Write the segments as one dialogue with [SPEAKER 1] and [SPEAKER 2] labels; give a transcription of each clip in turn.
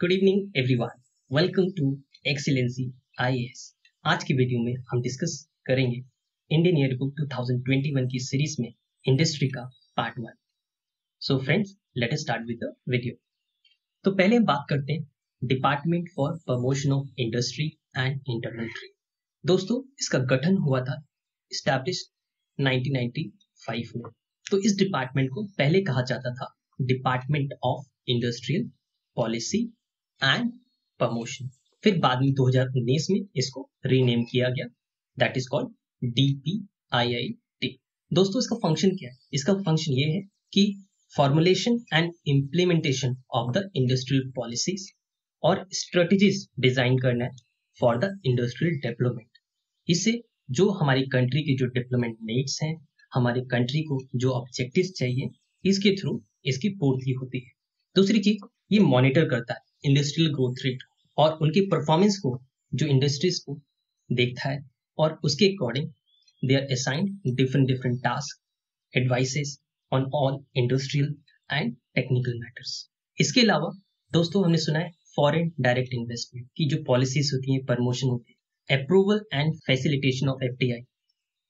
[SPEAKER 1] Good evening everyone, welcome to excelNsee IAS। आज की video में हम डिस्कस करेंगे इंडियन ईयरबुक 2021 की सीरीज में इंडस्ट्री का part 1। So friends, let us start with the video. तो पहले हम बात करते हैं department for promotion of industry and internal trade. दोस्तों, इसका गठन हुआ था एस्टैब्लिश 1995 में। तो इस डिपार्टमेंट को पहले कहा जाता था department of industrial policy and promotion. फिर बाद में 2019 में इसको रीनेम किया गया, दैट इज कॉल्ड DPIIT। दोस्तों, इसका फंक्शन क्या है? इसका फंक्शन ये है कि formulation and implementation of the industrial policies और स्ट्रेटजीज डिजाइन करना है फॉर द इंडस्ट्रियल डेवलपमेंट। इससे जो हमारी कंट्री के जो डेवलपमेंट नीड्स हैं, हमारी कंट्री को जो ऑब्जेक्टिव्स चाहिए, इसके थ्रू इसकी पूर्ति होती है। दूसरी चीज, ये मॉनिटर करता है इंडस्ट्रियल ग्रोथ रेट और उनकी परफॉर्मेंस को जो इंडस्ट्रीज को देखता है, और उसके according they are assigned different task, advices on all industrial and technical matters. इसके अलावा दोस्तों, हमने सुना है फॉरेन डायरेक्ट इन्वेस्टमेंट की जो पॉलिसीज होती हैं, प्रमोशन होती है, approval and facilitation of FDI,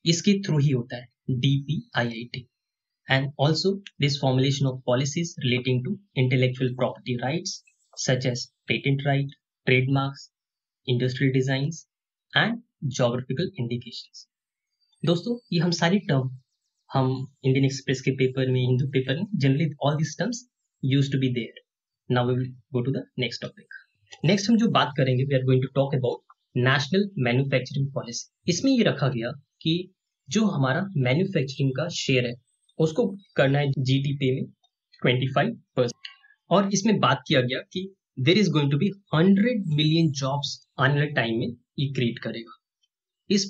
[SPEAKER 1] इसके थ्रू ही होता है DPIIT। And also this formulation of policies relating to intellectual property rights such as patent right, trademarks, industrial designs and geographical indications। दोस्तों, ये हम सारी टर्म हम इंडियन एक्सप्रेस के paper में, हिंदू पेपर में generally all this terms used to be there. Now we will go to the next topic. Next हम जो बात करेंगे, we are going to talk about national manufacturing policy. इसमें ये रखा गया कि जो हमारा मैन्युफैक्चरिंग का शेयर है उसको करना है GDP में 25%। और इसमें बात किया गया कि there is going to be 100 million jobs आने वाले टाइम में ये क्रिएट करेगा। This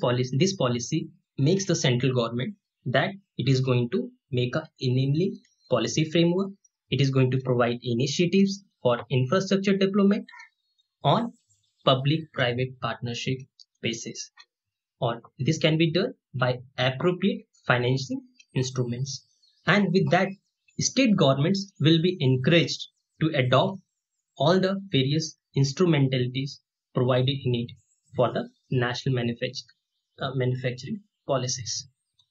[SPEAKER 1] policy makes the central government that it is going to make a enabling policy framework, it is going to provide initiatives for infrastructure development on public private partnership basis, और this can be done by appropriate financing instruments, and with that state governments will be encouraged to adopt all the various instrumentalities provided in it for the national manufacturing policies.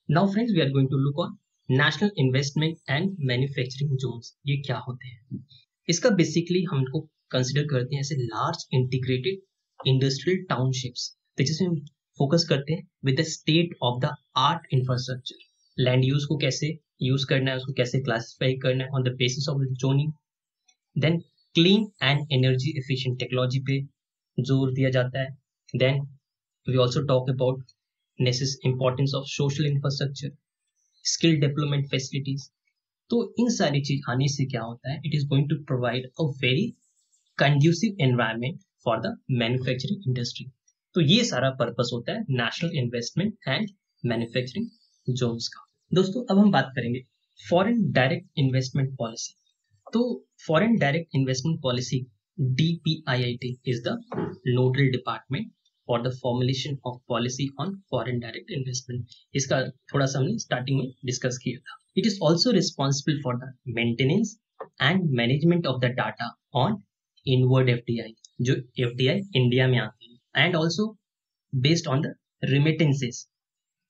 [SPEAKER 1] Now friends, we are going to look on national investment and manufacturing zones। ये क्या होते हैं? इसका basically हम इनको consider करते हैं ऐसे लार्ज इंटीग्रेटेड इंडस्ट्रियल टाउनशिप्स, तो जिसमें हम फोकस करते हैं with the state of the art infrastructure. Land use को कैसे यूज करना है, उसको कैसे क्लासिफाई करना है on the basis of zoning. Then clean and energy efficient technology पे जोर दिया जाता है। Then we also talk about importance of social infrastructure, skill development facilities. तो इन सारी चीज आने से क्या होता है, it is going to provide a very conducive environment for the manufacturing industry. तो ये सारा पर्पस होता है national investment and manufacturing zones का। दोस्तों, अब हम बात करेंगे फॉरेन डायरेक्ट इन्वेस्टमेंट पॉलिसी। तो foreign direct investment policy DPIIT is the nodal department for the formulation of policy on foreign direct investment. इसका थोड़ा सा हमने स्टार्टिंग में डिस्कस किया था। It is also responsible for the maintenance and management of the data on inward FDI, जो FDI India में आती है, and also based on the remittances.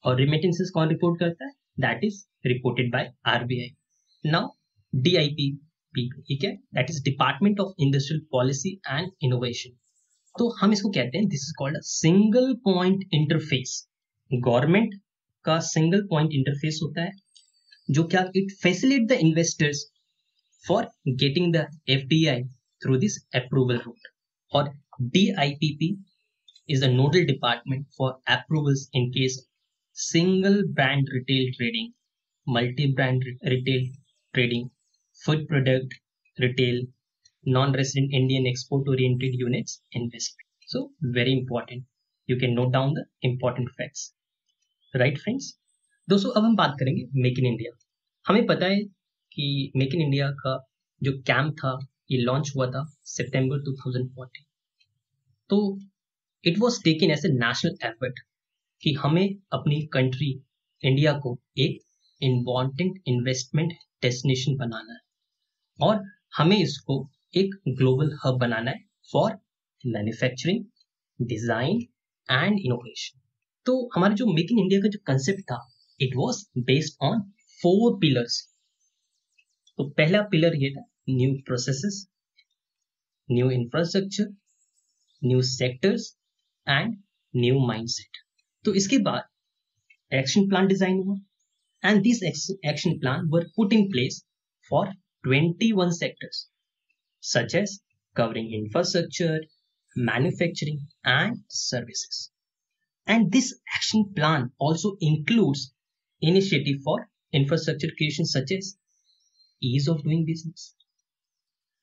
[SPEAKER 1] और रिमिटेंसेस कौन रिपोर्ट करता है? That is reported by RBI। Now DIPP, ठीक है, that is department of industrial policy and innovation. तो हम इसको कहते हैं, this is called a single point interface. Government का सिंगल पॉइंट इंटरफेस होता है, जो क्या it facilitate the investors for getting the FDI through this approval route. और DIPP is the nodal department for approvals in case single brand retail trading, multi-brand retail trading, food product retail, non-resident Indian export-oriented units investment. So very important. You can note down the important facts. Right friends? दोस्तों, अब हम बात करेंगे make in India. हमें पता है कि make in India का जो कैंप था, ये लॉन्च हुआ था सितंबर 2014। तो it was taken as a national effort कि हमें अपनी कंट्री इंडिया को एक इम्पॉर्टेंट इन्वेस्टमेंट डेस्टिनेशन बनाना है, और हमें इसको एक ग्लोबल हब बनाना है for manufacturing, design and innovation. तो हमारा जो मेक इन इंडिया का जो कंसेप्ट था, it was based on 4 pillars. तो पहला पिलर ये था new processes, new infrastructure, new sectors and new mindset. तो इसके बाद एक्शन प्लान डिजाइन हुआ and these action plan were put in place for 21 sectors such as covering infrastructure, manufacturing and services. And this action plan also includes initiative for infrastructure creation such as ease of doing business,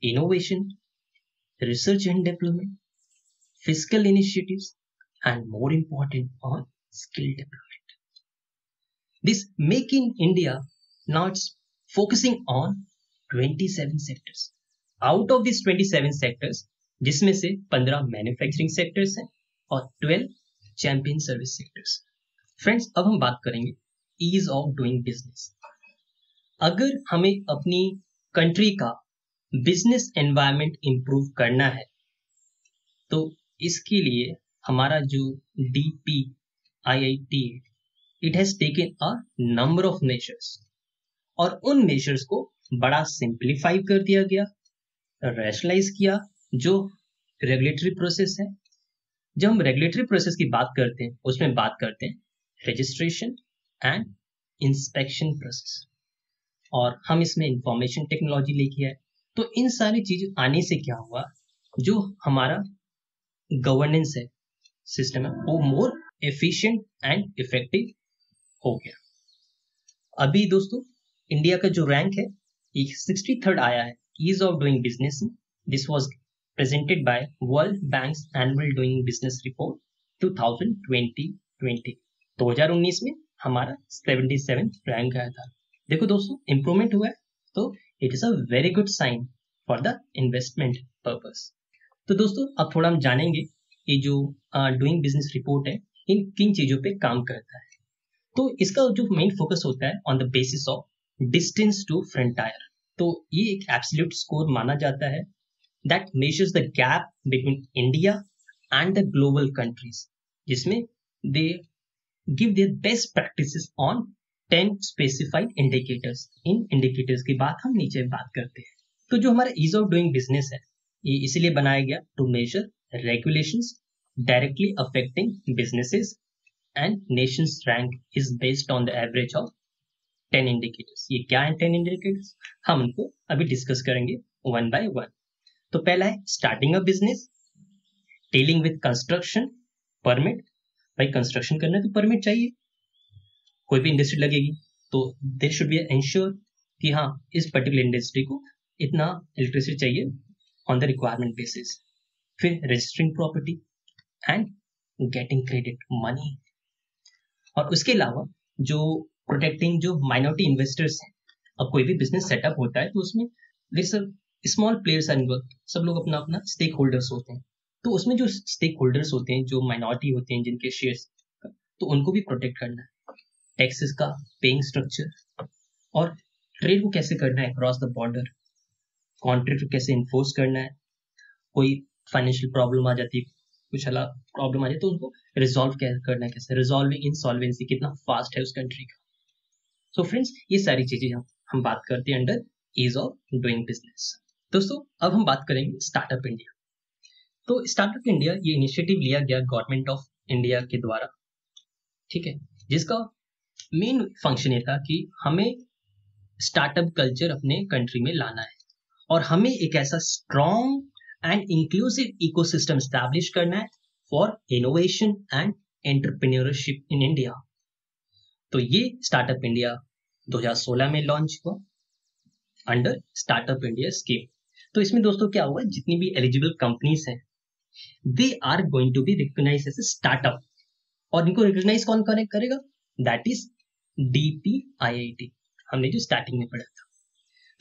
[SPEAKER 1] innovation, research and development, fiscal initiatives, and more important on skill development. This Make in India now it's focusing on 27 sectors. Out of these 27 sectors, जिसमें से 15 manufacturing sectors हैं और 12 champion service sectors. Friends, अब हम बात करेंगे ease of doing business. अगर हमें अपनी कंट्री का बिजनेस एनवायरनमेंट इंप्रूव करना है तो इसके लिए हमारा जो DPIIT it has taken a number of measures और उन measures को बड़ा सिंप्लीफाई कर दिया गया, रैशनलाइज किया जो रेगुलेटरी प्रोसेस है। जब हम रेगुलेटरी प्रोसेस की बात करते हैं उसमें बात करते हैं रजिस्ट्रेशन एंड इंस्पेक्शन प्रोसेस, और हम इसमें इंफॉर्मेशन टेक्नोलॉजी लेके आए। तो इन सारी चीजें आने से क्या हुआ, जो हमारा गवर्नेंस है, सिस्टम है, वो मोर एफिशिएंट एंड इफेक्टिव हो गया। अभी दोस्तों इंडिया का जो रैंक है ये 63rd आया है ईज ऑफ डूइंग बिजनेस में। This was presented by world banks annual doing business report 2019 में हमारा 77th रैंक आया था। देखो दोस्तों, इंप्रूवमेंट हुआ है, तो it is a very good sign for the investment purpose. तो दोस्तों अब थोड़ा हम जानेंगे ये जो डूइंग बिजनेस रिपोर्ट है इन किन चीजों पे काम करता है। तो इसका जो मेन फोकस होता है on the basis of distance to frontier. तो ये एक एब्सोल्यूट स्कोर माना जाता है that measures the gap between India and the global countries, जिसमें they give their best practices on 10 specified indicators. इन इंडिकेटर्स की बात हम नीचे बात करते हैं। तो जो हमारा ईज ऑफ डूइंग बिजनेस है ये इसलिए बनाया गया to measure regulations directly affecting businesses and nation's rank is based on the average of 10 indicators. ये क्या है 10 indicators? हम उनको अभी डिस्कस करेंगे वन बाय वन। तो पहला है starting a business, dealing with construction, permit. भाई कंस्ट्रक्शन करना है तो परमिट चाहिए, कोई भी इंडस्ट्री लगेगी तो देयर शुड बी इंश्योर कि हाँ इस पर्टिकुलर इंडस्ट्री को इतना इलेक्ट्रिसिटी चाहिए ऑन द रिक्वायरमेंट बेसिस। फिर registering property and getting credit money, और उसके अलावा जो प्रोटेक्टिंग जो माइनॉरिटी इन्वेस्टर्स हैं। अब कोई भी बिजनेस सेटअप होता है तो उसमें स्मॉल प्लेयर्स आर इन्वॉल्व, सब लोग अपना अपना स्टेक होल्डर्स होते हैं। तो उसमें जो स्टेक होल्डर्स होते हैं, जो माइनॉरिटी होते हैं जिनके शेयर्स, तो उनको भी प्रोटेक्ट करना है। टैक्सेस का पेइंग स्ट्रक्चर, और ट्रेड को कैसे करना है अक्रॉस द बॉर्डर, कॉन्ट्रैक्ट कैसे इन्फोर्स करना है, कोई फाइनेंशियल प्रॉब्लम आ जाती है, कुछ अलग प्रॉब्लम आ जाए तो उनको रिजॉल्व करना है, कैसे रिजॉल्विंग इंसॉल्वेंसी कितना फास्ट है उस कंट्री का। सो फ्रेंड्स, ये सारी चीजें हम बात करते हैं under ease of doing business. दोस्तों अब हम बात करेंगे स्टार्टअप इंडिया। तो स्टार्टअप इंडिया ये इनिशिएटिव लिया गया गवर्नमेंट ऑफ इंडिया के द्वारा, ठीक है, जिसका मेन फंक्शन ये था कि हमें स्टार्टअप कल्चर अपने कंट्री में लाना है और हमें एक ऐसा strong and inclusive ecosystem establish करना है for innovation and entrepreneurship in India. तो ये स्टार्टअप इंडिया 2016 में लॉन्च हुआ अंडर स्टार्टअप इंडिया स्कीम। तो इसमें दोस्तों क्या हुआ, जितनी भी एलिजिबल कंपनीज हैं they are going to be recognised as a startup, और इनको रिकॉग्नाइज कौन करेगा, दैट इज DPIIT, हमने जो स्टार्टिंग में पढ़ा था।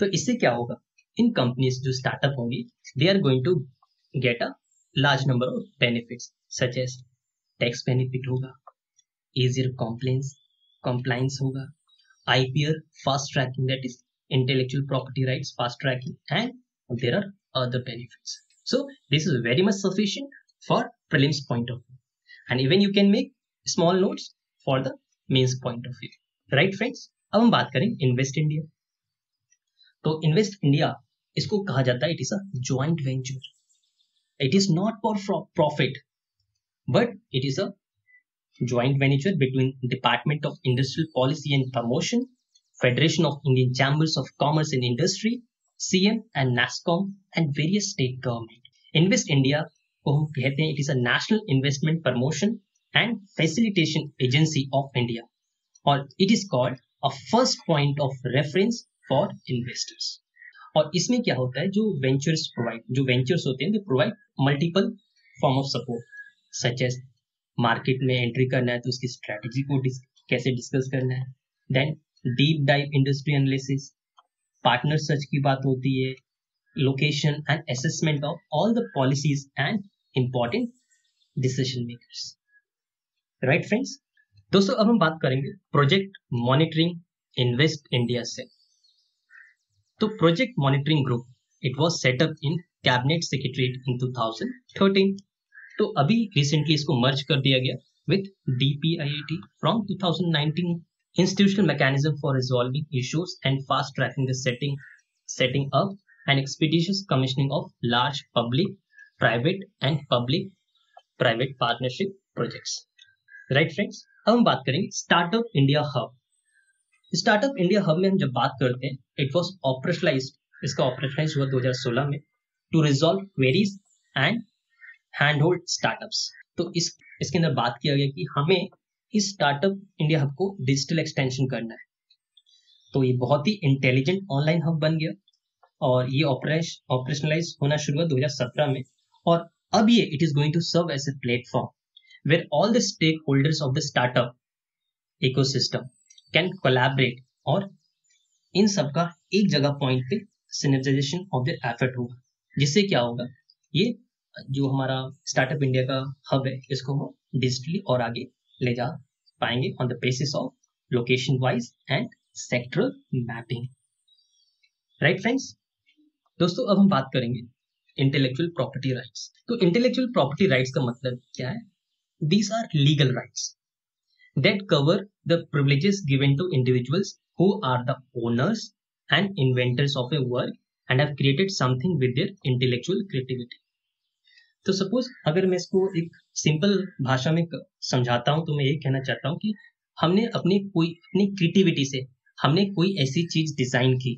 [SPEAKER 1] तो इससे क्या होगा, इन कंपनीज जो स्टार्टअप होंगी they are going to get a large number of benefits such as tax benefit होगा, इजियर compliance होगा, IPR fast tracking, that is intellectual property rights fast tracking, and there are other benefits. So this is very much sufficient for prelims point of view, and even you can make small notes for the mains point of view. Right friends, अब हम बात करें invest India. तो invest India इसको कहा जाता है it is a joint venture. It is not for profit but it is a joint venture between Department of Industrial Policy and Promotion, Federation of Indian Chambers of Commerce and Industry, CM and NASSCOM and various state government. Invest India को हम कहते हैं it is a National Investment Promotion and Facilitation Agency of India, और it is called a first point of reference for investors. और इसमें क्या होता है, जो वेंचर्स होते हैं, they provide multiple form of support such as market में एंट्री करना है तो उसकी स्ट्रेटेजी को कैसे डिस्कस करना है, then deep dive industry analysis, partner search की बात होती है, location and assessment of all the policies and important decision makers. Right friends, दोस्तों अब हम बात करेंगे प्रोजेक्ट मॉनिटरिंग इन्वेस्ट इंडिया से। तो project monitoring group it was set up in cabinet secretariat in 2013। तो अभी रिसेंटली इसको मर्ज कर दिया गया with DPIIT from 2019 institutional mechanism for resolving issues and fast tracking the setting up and expeditious commissioning of large public private partnership projects. Right friends, अब हम बात करेंगे startup India hub. Startup India hub में हम जब बात करते हैं इट वॉज इसका ऑपरेशनलाइज हुआ 2016 में to resolve queries and hand hold startups. तो इसके अंदर बात किया गया कि हमें इस स्टार्टअप इंडिया हब को डिजिटल एक्सटेंशन करना है। तो ये बहुत ही इंटेलिजेंट ऑनलाइन हब बन गया और ये ऑपरेशनलाइज होना शुरू हुआ 2017 में, और अब ये it is going to serve as a platform where all the stakeholders of the startup ecosystem can collaborate, और इन सबका एक जगह पॉइंट पे सिनर्जाइजेशन ऑफ द एफर्ट होगा, जिससे क्या होगा, ये जो हमारा स्टार्टअप इंडिया का हब है इसको हम डिजिटली और आगे ले जा पाएंगे on the basis of location wise and sectoral mapping. Right friends, दोस्तों अब हम बात करेंगे इंटेलेक्चुअल प्रॉपर्टी राइट्स। तो इंटेलेक्चुअल प्रॉपर्टी राइट्स का मतलब क्या है? These are legal rights that cover the privileges given to individuals who are the owners and inventors of a work and have created something with their intellectual creativity. तो suppose अगर मैं इसको एक simple भाषा में समझाता हूं तो मैं ये कहना चाहता हूं कि हमने अपनी क्रिएटिविटी से हमने कोई ऐसी चीज डिजाइन की,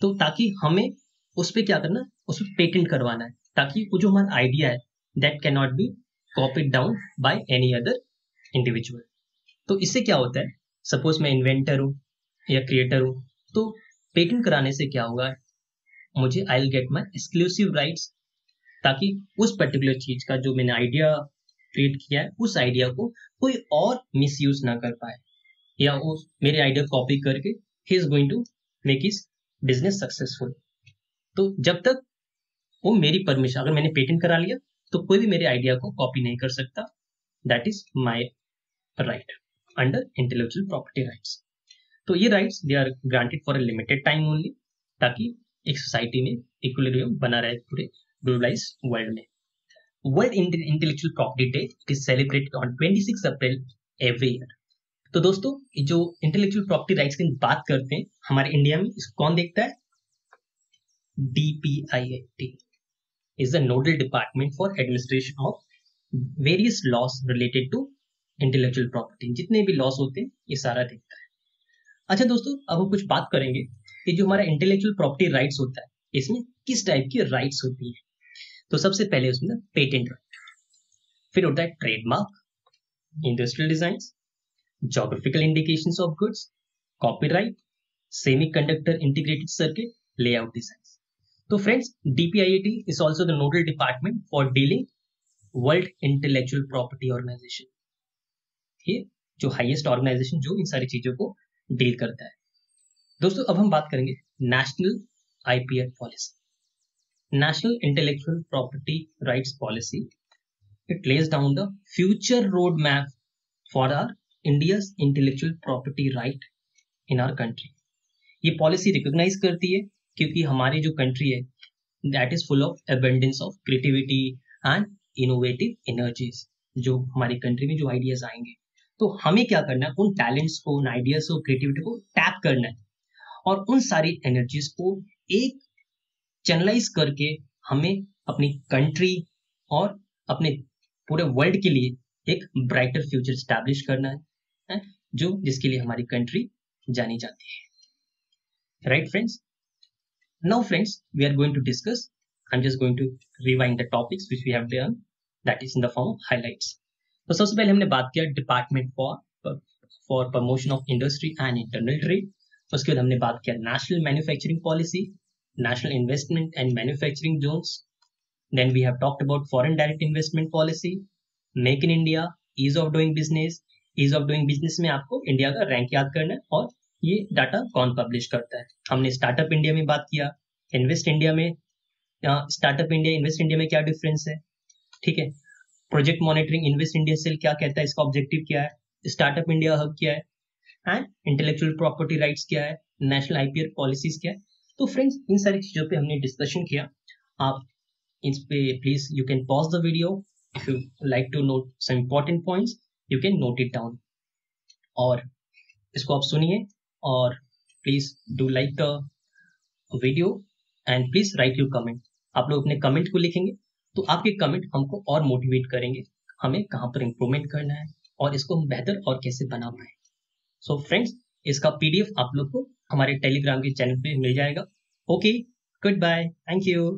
[SPEAKER 1] तो ताकि हमें उस पर क्या करना, उस पर पेटेंट करवाना है, ताकि वो जो हमारा आइडिया है that can not be copied down by any other individual. तो इससे क्या होता है, सपोज मैं इन्वेंटर हूँ या क्रिएटर हूँ, तो पेटेंट कराने से क्या होगा, मुझे I will get my exclusive rights, ताकि उस पर्टिकुलर चीज का जो मैंने आइडिया क्रिएट किया है उस आइडिया को कोई और मिसयूज ना कर पाए, या वो मेरे आइडिया कॉपी करके he is going to make his business successful. तो जब तक वो मेरी परमिशन, अगर मैंने पेटेंट करा लिया तो कोई भी मेरे आइडिया को कॉपी नहीं कर सकता। That is my right under intellectual property rights. तो ये rights they are granted for a limited time only, ताकि एक सोसाइटी में इक्विलिब्रियम बना रहे पूरे ग्लोबलाइज्ड वर्ल्ड में। World intellectual property day it is celebrated on 26 April every year. तो दोस्तों जो इंटेलेक्चुअल प्रॉपर्टी राइट्स की बात करते हैं हमारे इंडिया में, इसको कौन देखता है? DPIIT is the nodal department for administration of various laws related to intellectual property। जितने भी लॉस होते हैं ये सारा देखता है। अच्छा दोस्तों, अब हम कुछ बात करेंगे कि जो हमारा इंटेलेक्चुअल प्रॉपर्टी राइट्स होता है इसमें किस टाइप की राइट्स होती है। तो सबसे पहले उसमें पेटेंट राइट, फिर होता है trademark, industrial designs, geographical indications of goods, copyright, semiconductor integrated circuit, layout designs. तो friends, DPIIT is also the nodal department for dealing world intellectual property organisation. ये जो हाईएस्ट ऑर्गेनाइजेशन जो इन सारी चीजों को डील करता है। दोस्तों अब हम बात करेंगे national IPR policy, national intellectual property rights policy. It lays down the future road map for our India's intellectual property right in our country. ये पॉलिसी रिकॉग्नाइज करती है क्योंकि हमारी जो कंट्री है that is full of abundance of creativity and innovative energies. जो हमारी country में जो आइडियाज आएंगे, तो हमें क्या करना है, उन टैलेंट्स को, उन आइडियाज को, क्रिएटिविटी को टैप करना है और उन सारी एनर्जीज को एक चैनलाइज करके हमें अपनी कंट्री और अपने पूरे वर्ल्ड के लिए एक ब्राइटर फ्यूचर स्टैब्लिश करना है, जो जिसके लिए हमारी कंट्री जानी जाती है। Right friends, now friends we are going to discuss, I am just going to rewind the topics which we have done, that is in the form of highlights. तो सबसे पहले हमने बात किया department for promotion of industry and internal trade. उसके बाद हमने बात किया national manufacturing policy, national investment and manufacturing zones. Then we have talked about foreign direct investment policy, make in India, ease of doing business. ease of doing business में आपको India का rank याद करना है और ये डाटा कौन publish करता है। हमने स्टार्टअप इंडिया में बात किया, इन्वेस्ट इंडिया में, स्टार्टअप इंडिया इन्वेस्ट इंडिया में क्या डिफरेंस है, ठीक है। Project monitoring invest India cell क्या कहता है, इसका ऑब्जेक्टिव क्या है, स्टार्टअप इंडिया हब क्या है, एंड इंटेलेक्चुअल प्रॉपर्टी राइट्स क्या है, नेशनल आईपीआर पॉलिसीज क्या है। तो फ्रेंड्स इन सारी चीजों पे हमने डिस्कशन किया। आप इस पे please you can pause the video, if you like to note some important points you can note it down, और इसको आप सुनिए और please do like the video and please write your comment. आप लोग अपने कमेंट को लिखेंगे तो आपके कमेंट हमको और मोटिवेट करेंगे हमें कहाँ पर इंप्रूवमेंट करना है और इसको हम बेहतर और कैसे बना पाए। सो फ्रेंड्स इसका पीडीएफ आप लोग को हमारे टेलीग्राम के चैनल पे मिल जाएगा। Okay, goodbye, thank you.